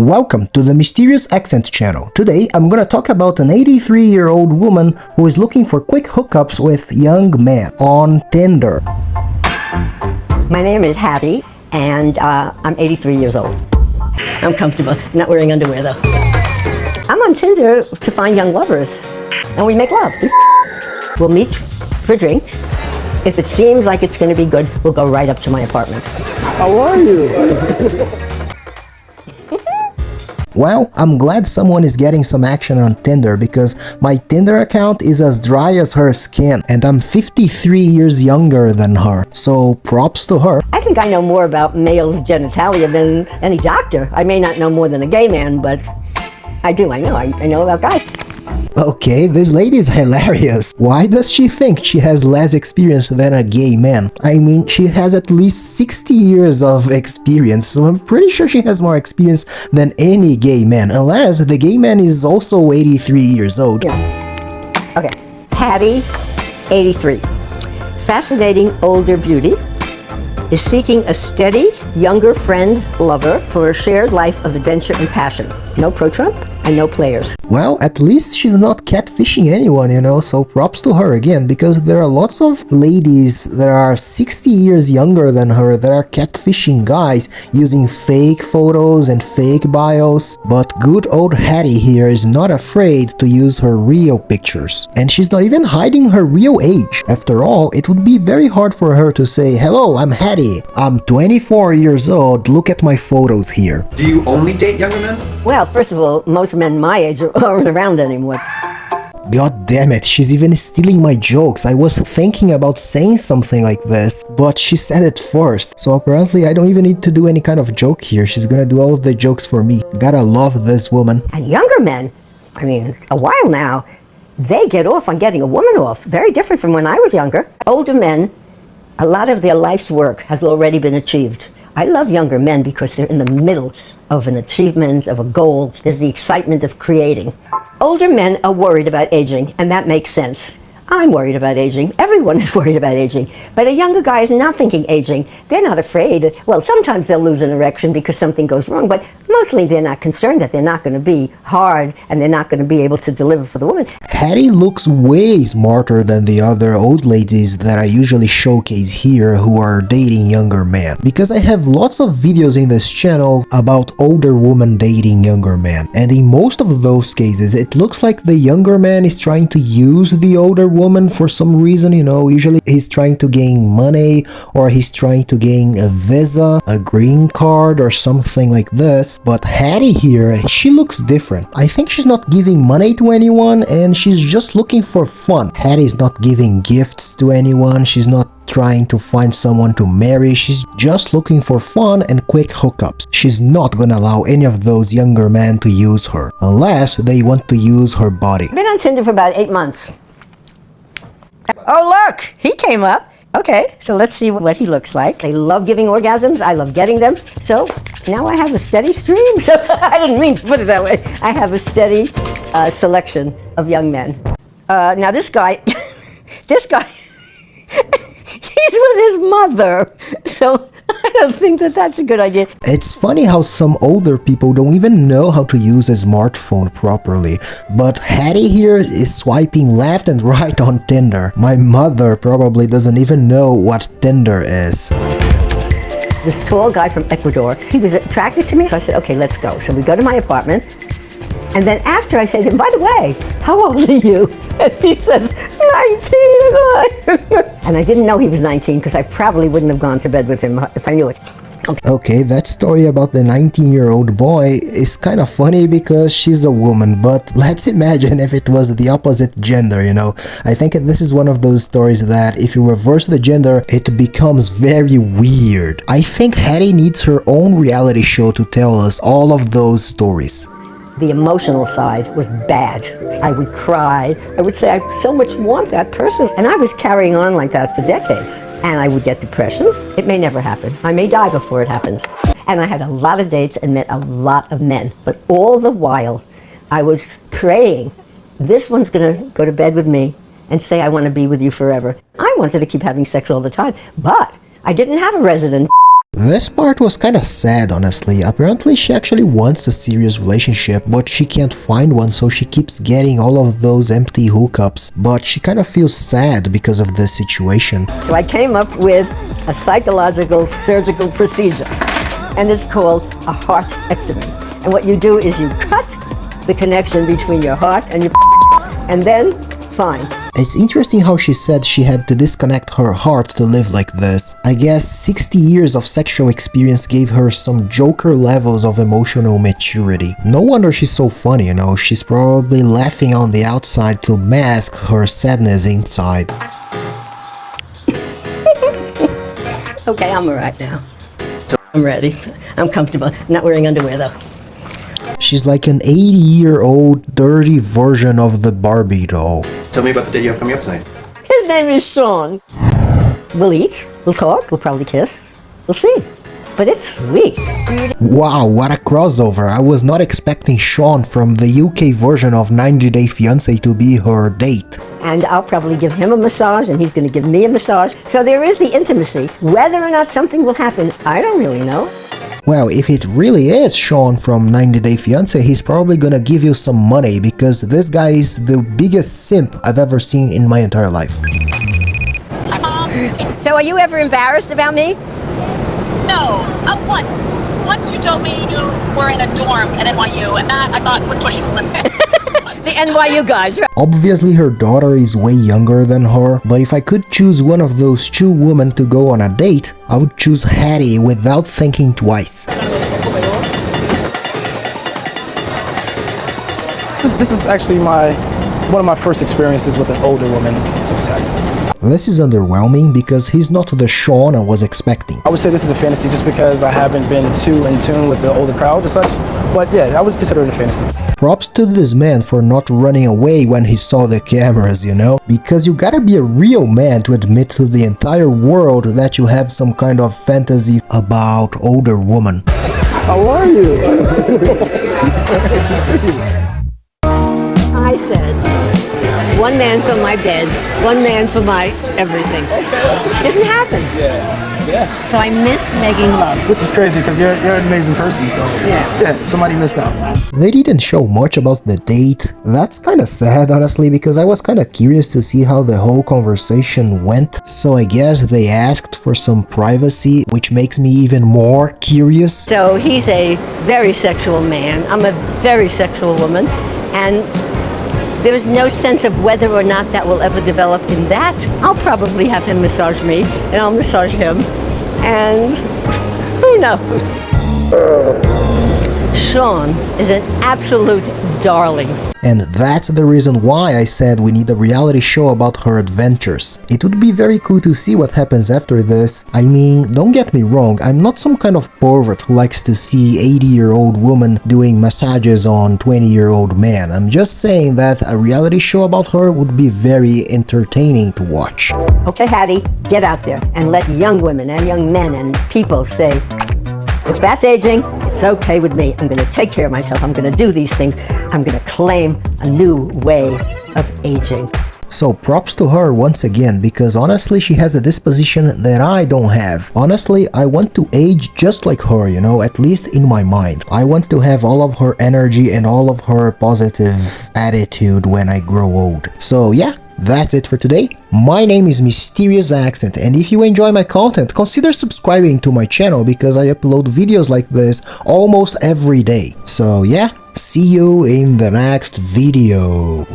Welcome to the Mysterious Accent channel. Today I'm gonna talk about an 83-year-old woman who is looking for quick hookups with young men on Tinder. My name is Hattie, and I'm 83 years old. I'm comfortable, not wearing underwear though. I'm on Tinder to find young lovers, and we make love. We'll meet for a drink. If it seems like it's gonna be good, we'll go right up to my apartment. How are you? Well, I'm glad someone is getting some action on Tinder because my Tinder account is as dry as her skin and I'm 53 years younger than her, so props to her. I think I know more about males' genitalia than any doctor. I may not know more than a gay man, but I know about guys. Okay, this lady is hilarious. Why does she think she has less experience than a gay man? I mean, she has at least 60 years of experience, so I'm pretty sure she has more experience than any gay man, unless the gay man is also 83 years old. Yeah. Okay, Hattie, 83. Fascinating older beauty, is seeking a steady, younger friend, lover for a shared life of adventure and passion. No pro-Trump and no players. Well, at least she's not catfishing anyone, you know, so props to her again, because there are lots of ladies that are 60 years younger than her that are catfishing guys using fake photos and fake bios. But good old Hattie here is not afraid to use her real pictures. And she's not even hiding her real age. After all, it would be very hard for her to say, "Hello, I'm Hattie. I'm 24 years old. Look at my photos here." Do you only date younger men? Well, first of all, most men my age aren't around anymore. God damn it, she's even stealing my jokes. I was thinking about saying something like this, but she said it first. So apparently I don't even need to do any kind of joke here. She's gonna do all of the jokes for me. Gotta love this woman. And younger men, I mean, a while now, they get off on getting a woman off. Very different from when I was younger. Older men, a lot of their life's work has already been achieved. I love younger men because they're in the middle of an achievement, of a goal. There's the excitement of creating. Older men are worried about aging, and that makes sense. I'm worried about aging. Everyone is worried about aging. But a younger guy is not thinking aging. They're not afraid. Well, sometimes they'll lose an erection because something goes wrong, but mostly they're not concerned that they're not going to be hard and they're not going to be able to deliver for the woman. Hattie looks way smarter than the other old ladies that I usually showcase here who are dating younger men. Because I have lots of videos in this channel about older women dating younger men. And in most of those cases, it looks like the younger man is trying to use the older woman for some reason, you know. Usually he's trying to gain money, or he's trying to gain a visa, a green card, or something like this. But Hattie here, she looks different. I think she's not giving money to anyone, and she's just looking for fun. Hattie's not giving gifts to anyone. She's not trying to find someone to marry. She's just looking for fun and quick hookups. She's not gonna allow any of those younger men to use her, unless they want to use her body. I've been on Tinder for about 8 months. Oh, look, he came up. Okay, so let's see what he looks like. I love giving orgasms. I love getting them. So now I have a steady stream. So I didn't mean to put it that way. I have a steady selection of young men. Now this guy, he's with his mother. So I don't think that that's a good idea. It's funny how some older people don't even know how to use a smartphone properly. But Hattie here is swiping left and right on Tinder. My mother probably doesn't even know what Tinder is. This tall guy from Ecuador, he was attracted to me. So I said, okay, let's go. So we go to my apartment. And then after I say to him, by the way, how old are you? And he says, 19. And I didn't know he was 19 because I probably wouldn't have gone to bed with him if I knew it. Okay, that story about the 19-year-old boy is kind of funny because she's a woman, but let's imagine if it was the opposite gender, you know. I think this is one of those stories that if you reverse the gender, it becomes very weird. I think Hattie needs her own reality show to tell us all of those stories. The emotional side was bad. I would cry. I would say, I so much want that person. And I was carrying on like that for decades. And I would get depression. It may never happen. I may die before it happens. And I had a lot of dates and met a lot of men. But all the while, I was praying, this one's going to go to bed with me and say, I want to be with you forever. I wanted to keep having sex all the time. But I didn't have a resident This part was kinda sad, honestly. Apparently she actually wants a serious relationship, but she can't find one, so she keeps getting all of those empty hookups. But she kinda feels sad because of this situation. So I came up with a psychological surgical procedure, and it's called a heartectomy. And what you do is you cut the connection between your heart and your and then, fine. It's interesting how she said she had to disconnect her heart to live like this. I guess 60 years of sexual experience gave her some Joker levels of emotional maturity. No wonder she's so funny, you know, she's probably laughing on the outside to mask her sadness inside. Okay, I'm alright now. I'm ready. I'm comfortable. I'm not wearing underwear though. She's like an 80-year-old dirty version of the Barbie doll. Tell me about the date you have coming up tonight. His name is Sean. We'll eat, we'll talk, we'll probably kiss. We'll see. But it's sweet. Wow, what a crossover. I was not expecting Sean from the UK version of 90 Day Fiancé to be her date. And I'll probably give him a massage and he's going to give me a massage. So there is the intimacy. Whether or not something will happen, I don't really know. Well, if it really is Sean from 90 Day Fiancé, he's probably gonna give you some money because this guy is the biggest simp I've ever seen in my entire life. So are you ever embarrassed about me? No, once. Once you told me you were in a dorm at NYU, and that I thought was pushing the limit. The NYU guys, right? Obviously her daughter is way younger than her, but if I could choose one of those two women to go on a date, I would choose Hattie without thinking twice. This is actually one of my first experiences with an older woman such as Hattie. This is underwhelming because he's not the Sean I was expecting. I would say this is a fantasy just because I haven't been too in tune with the older crowd as such. But yeah, I would consider it a fantasy. Props to this man for not running away when he saw the cameras, you know? Because you gotta be a real man to admit to the entire world that you have some kind of fantasy about older women. How are you? I said, one man for my bed, one man for my everything. Didn't happen. Yeah. So I miss making love. Which is crazy because you're an amazing person, so yeah, somebody missed out. They didn't show much about the date. That's kinda sad, honestly, because I was kinda curious to see how the whole conversation went. So I guess they asked for some privacy, which makes me even more curious. So he's a very sexual man. I'm a very sexual woman. And there's no sense of whether or not that will ever develop in that. I'll probably have him massage me, and I'll massage him. And who knows? Sean is an absolute darling. And that's the reason why I said we need a reality show about her adventures. It would be very cool to see what happens after this. I mean, don't get me wrong, I'm not some kind of pervert who likes to see 80-year-old woman doing massages on 20-year-old man. I'm just saying that a reality show about her would be very entertaining to watch. Okay, Hattie, get out there and let young women and young men and people say, if that's aging, it's okay with me. I'm going to take care of myself. I'm going to do these things. I'm going to claim a new way of aging. So props to her once again, because honestly she has a disposition that I don't have. Honestly, I want to age just like her, you know, at least in my mind. I want to have all of her energy and all of her positive attitude when I grow old. So yeah, that's it for today. My name is Mysterious Accent, and if you enjoy my content, consider subscribing to my channel because I upload videos like this almost every day. So yeah, see you in the next video.